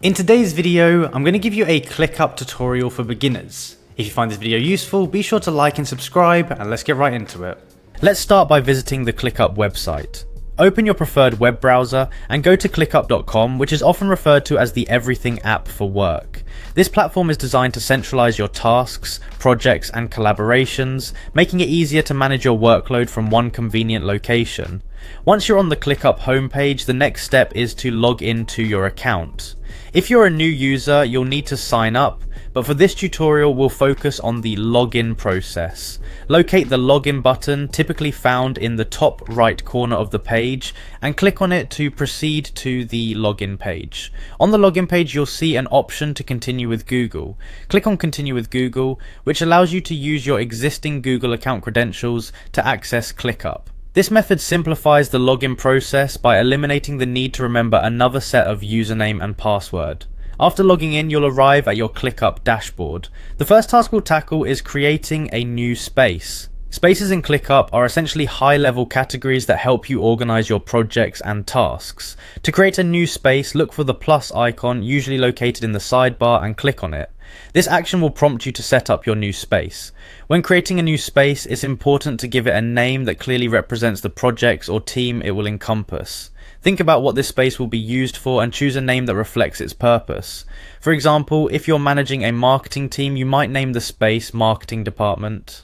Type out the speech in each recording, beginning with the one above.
In today's video, I'm going to give you a ClickUp tutorial for beginners. If you find this video useful, be sure to like and subscribe, and let's get right into it. Let's start by visiting the ClickUp website. Open your preferred web browser and go to clickup.com, which is often referred to as the everything app for work. This platform is designed to centralize your tasks, projects, and collaborations, making it easier to manage your workload from one convenient location. Once you're on the ClickUp homepage, the next step is to log into your account. If you're a new user, you'll need to sign up, but for this tutorial we'll focus on the login process. Locate the login button, typically found in the top right corner of the page, and click on it to proceed to the login page. On the login page you'll see an option to continue with Google. Click on continue with Google, which allows you to use your existing Google account credentials to access ClickUp. This method simplifies the login process by eliminating the need to remember another set of username and password. After logging in, you'll arrive at your ClickUp dashboard. The first task we'll tackle is creating a new space. Spaces in ClickUp are essentially high-level categories that help you organize your projects and tasks. To create a new space, look for the plus icon, usually located in the sidebar, and click on it. This action will prompt you to set up your new space. When creating a new space, it's important to give it a name that clearly represents the projects or team it will encompass. Think about what this space will be used for and choose a name that reflects its purpose. For example, if you're managing a marketing team, you might name the space Marketing Department.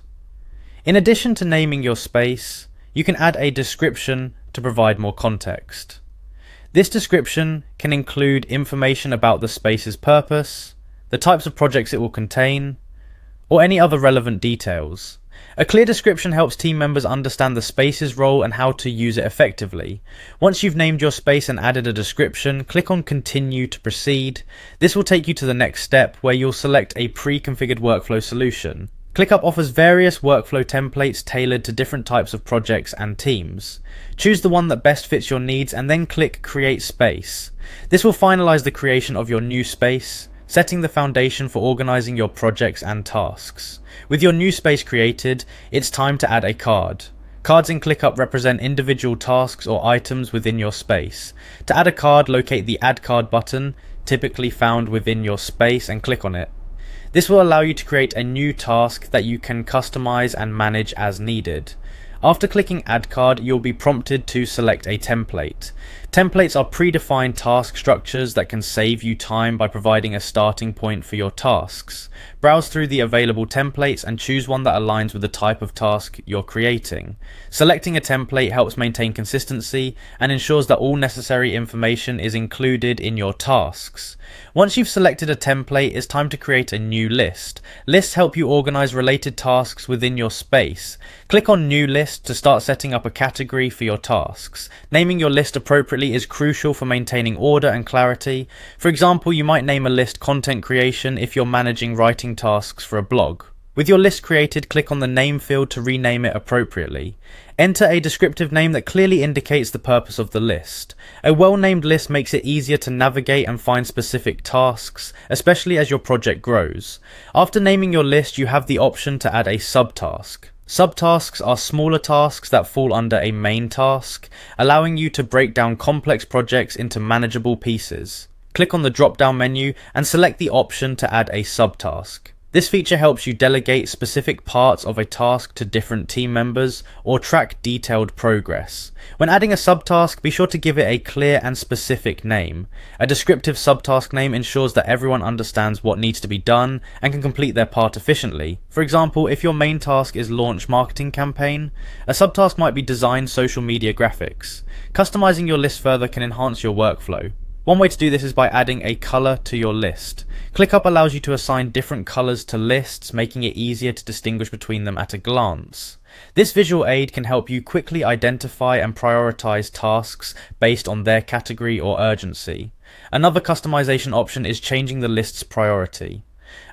In addition to naming your space, you can add a description to provide more context. This description can include information about the space's purpose, the types of projects it will contain, or any other relevant details. A clear description helps team members understand the space's role and how to use it effectively. Once you've named your space and added a description, click on Continue to proceed. This will take you to the next step, where you'll select a pre-configured workflow solution. ClickUp offers various workflow templates tailored to different types of projects and teams. Choose the one that best fits your needs and then click Create Space. This will finalize the creation of your new space, setting the foundation for organizing your projects and tasks. With your new space created, it's time to add a card. Cards in ClickUp represent individual tasks or items within your space. To add a card, locate the Add Card button, typically found within your space, and click on it. This will allow you to create a new task that you can customize and manage as needed. After clicking Add Card, you'll be prompted to select a template. Templates are predefined task structures that can save you time by providing a starting point for your tasks. Browse through the available templates and choose one that aligns with the type of task you're creating. Selecting a template helps maintain consistency and ensures that all necessary information is included in your tasks. Once you've selected a template, it's time to create a new list. Lists help you organize related tasks within your space. Click on New List to start setting up a category for your tasks. Naming your list appropriately is crucial for maintaining order and clarity. For example, you might name a list Content Creation if you're managing writing tasks for a blog. With your list created, click on the name field to rename it appropriately. Enter a descriptive name that clearly indicates the purpose of the list. A well-named list makes it easier to navigate and find specific tasks, especially as your project grows. After naming your list, you have the option to add a subtask. Subtasks are smaller tasks that fall under a main task, allowing you to break down complex projects into manageable pieces. Click on the drop-down menu and select the option to add a subtask. This feature helps you delegate specific parts of a task to different team members or track detailed progress. When adding a subtask, be sure to give it a clear and specific name. A descriptive subtask name ensures that everyone understands what needs to be done and can complete their part efficiently. For example, if your main task is launch marketing campaign, a subtask might be design social media graphics. Customizing your list further can enhance your workflow. One way to do this is by adding a color to your list. ClickUp allows you to assign different colors to lists, making it easier to distinguish between them at a glance. This visual aid can help you quickly identify and prioritize tasks based on their category or urgency. Another customization option is changing the list's priority.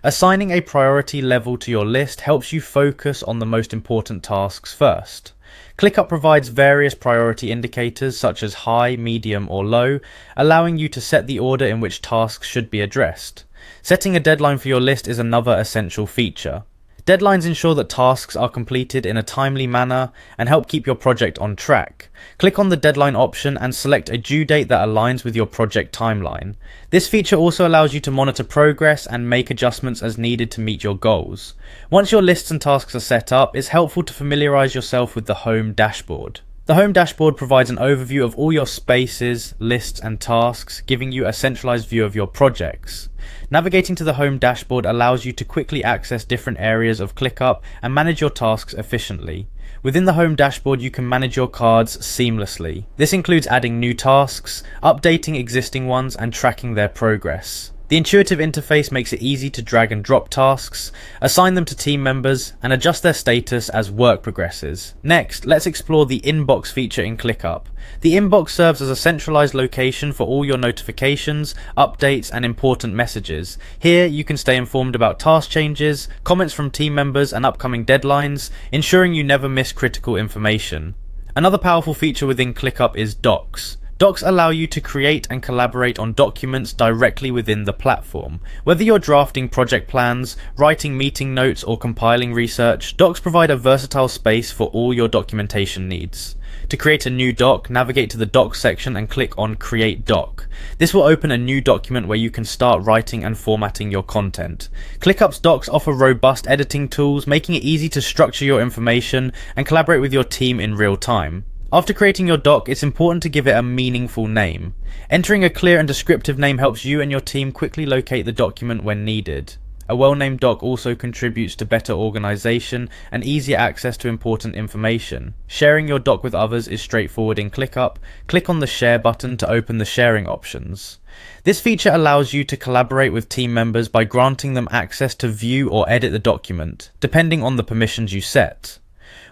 Assigning a priority level to your list helps you focus on the most important tasks first. ClickUp provides various priority indicators such as high, medium, or low, allowing you to set the order in which tasks should be addressed. Setting a deadline for your list is another essential feature. Deadlines ensure that tasks are completed in a timely manner and help keep your project on track. Click on the deadline option and select a due date that aligns with your project timeline. This feature also allows you to monitor progress and make adjustments as needed to meet your goals. Once your lists and tasks are set up, it's helpful to familiarize yourself with the Home dashboard. The Home dashboard provides an overview of all your spaces, lists and tasks, giving you a centralized view of your projects. Navigating to the Home dashboard allows you to quickly access different areas of Clickup and manage your tasks efficiently. Within the Home dashboard, you can manage your cards seamlessly. This includes adding new tasks, updating existing ones, and tracking their progress. The intuitive interface makes it easy to drag and drop tasks, assign them to team members, and adjust their status as work progresses. Next, let's explore the Inbox feature in Clickup. The inbox serves as a centralized location for all your notifications, updates, and important messages. Here, you can stay informed about task changes, comments from team members, and upcoming deadlines, ensuring you never miss critical information. Another powerful feature within Clickup is Docs. Docs allow you to create and collaborate on documents directly within the platform. Whether you're drafting project plans, writing meeting notes, or compiling research, Docs provide a versatile space for all your documentation needs. To create a new doc, navigate to the Docs section and click on Create Doc. This will open a new document where you can start writing and formatting your content. Clickup's Docs offer robust editing tools, making it easy to structure your information and collaborate with your team in real time. After creating your doc, it's important to give it a meaningful name. Entering a clear and descriptive name helps you and your team quickly locate the document when needed. A well-named doc also contributes to better organization and easier access to important information. Sharing your doc with others is straightforward in Clickup. Click on the Share button to open the sharing options. This feature allows you to collaborate with team members by granting them access to view or edit the document, depending on the permissions you set.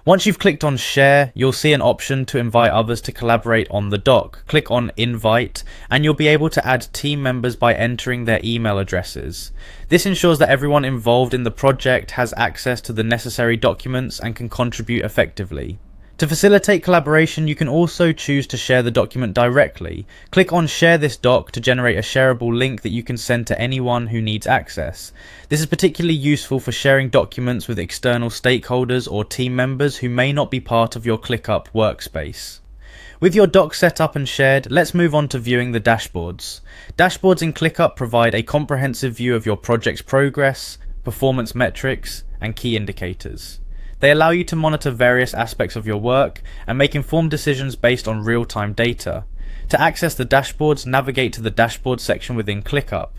Once you've clicked on Share, you'll see an option to invite others to collaborate on the doc. Click on Invite, and you'll be able to add team members by entering their email addresses. This ensures that everyone involved in the project has access to the necessary documents and can contribute effectively. To facilitate collaboration, you can also choose to share the document directly. Click on Share this doc to generate a shareable link that you can send to anyone who needs access. This is particularly useful for sharing documents with external stakeholders or team members who may not be part of your Clickup workspace. With your doc set up and shared, let's move on to viewing the dashboards. Dashboards in Clickup provide a comprehensive view of your project's progress, performance metrics, and key indicators. They allow you to monitor various aspects of your work and make informed decisions based on real-time data. To access the dashboards, navigate to the Dashboard section within Clickup.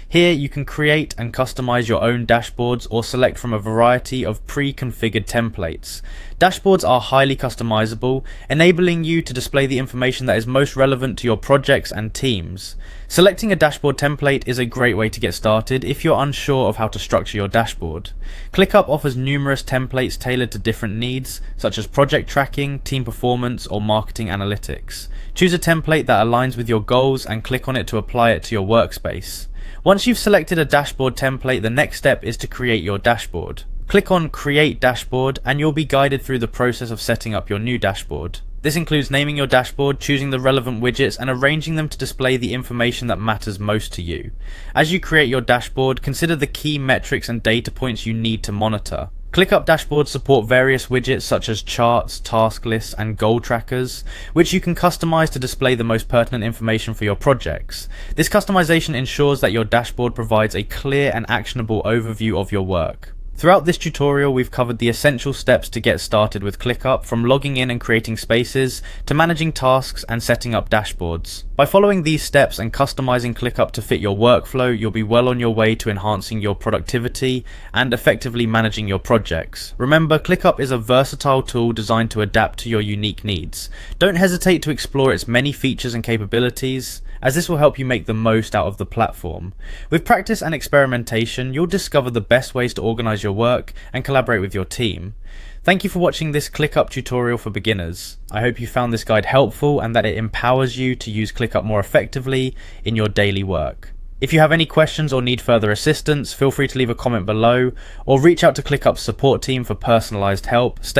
Here you can create and customize your own dashboards or select from a variety of pre-configured templates. Dashboards are highly customizable, enabling you to display the information that is most relevant to your projects and teams. Selecting a dashboard template is a great way to get started if you're unsure of how to structure your dashboard. Clickup offers numerous templates tailored to different needs, such as project tracking, team performance, or marketing analytics. Choose a template that aligns with your goals and click on it to apply it to your workspace. Once you've selected a dashboard template, the next step is to create your dashboard. Click on Create Dashboard and you'll be guided through the process of setting up your new dashboard. This includes naming your dashboard, choosing the relevant widgets, and arranging them to display the information that matters most to you. As you create your dashboard, consider the key metrics and data points you need to monitor. Clickup dashboards support various widgets such as charts, task lists, and goal trackers, which you can customize to display the most pertinent information for your projects. This customization ensures that your dashboard provides a clear and actionable overview of your work. Throughout this tutorial, we've covered the essential steps to get started with Clickup, from logging in and creating spaces, to managing tasks and setting up dashboards. By following these steps and customizing Clickup to fit your workflow, you'll be well on your way to enhancing your productivity and effectively managing your projects. Remember, Clickup is a versatile tool designed to adapt to your unique needs. Don't hesitate to explore its many features and capabilities, as this will help you make the most out of the platform. With practice and experimentation, you'll discover the best ways to organize your work and collaborate with your team. Thank you for watching this Clickup tutorial for beginners. I hope you found this guide helpful and that it empowers you to use Clickup more effectively in your daily work. If you have any questions or need further assistance, feel free to leave a comment below or reach out to Clickup's support team for personalized help. Stay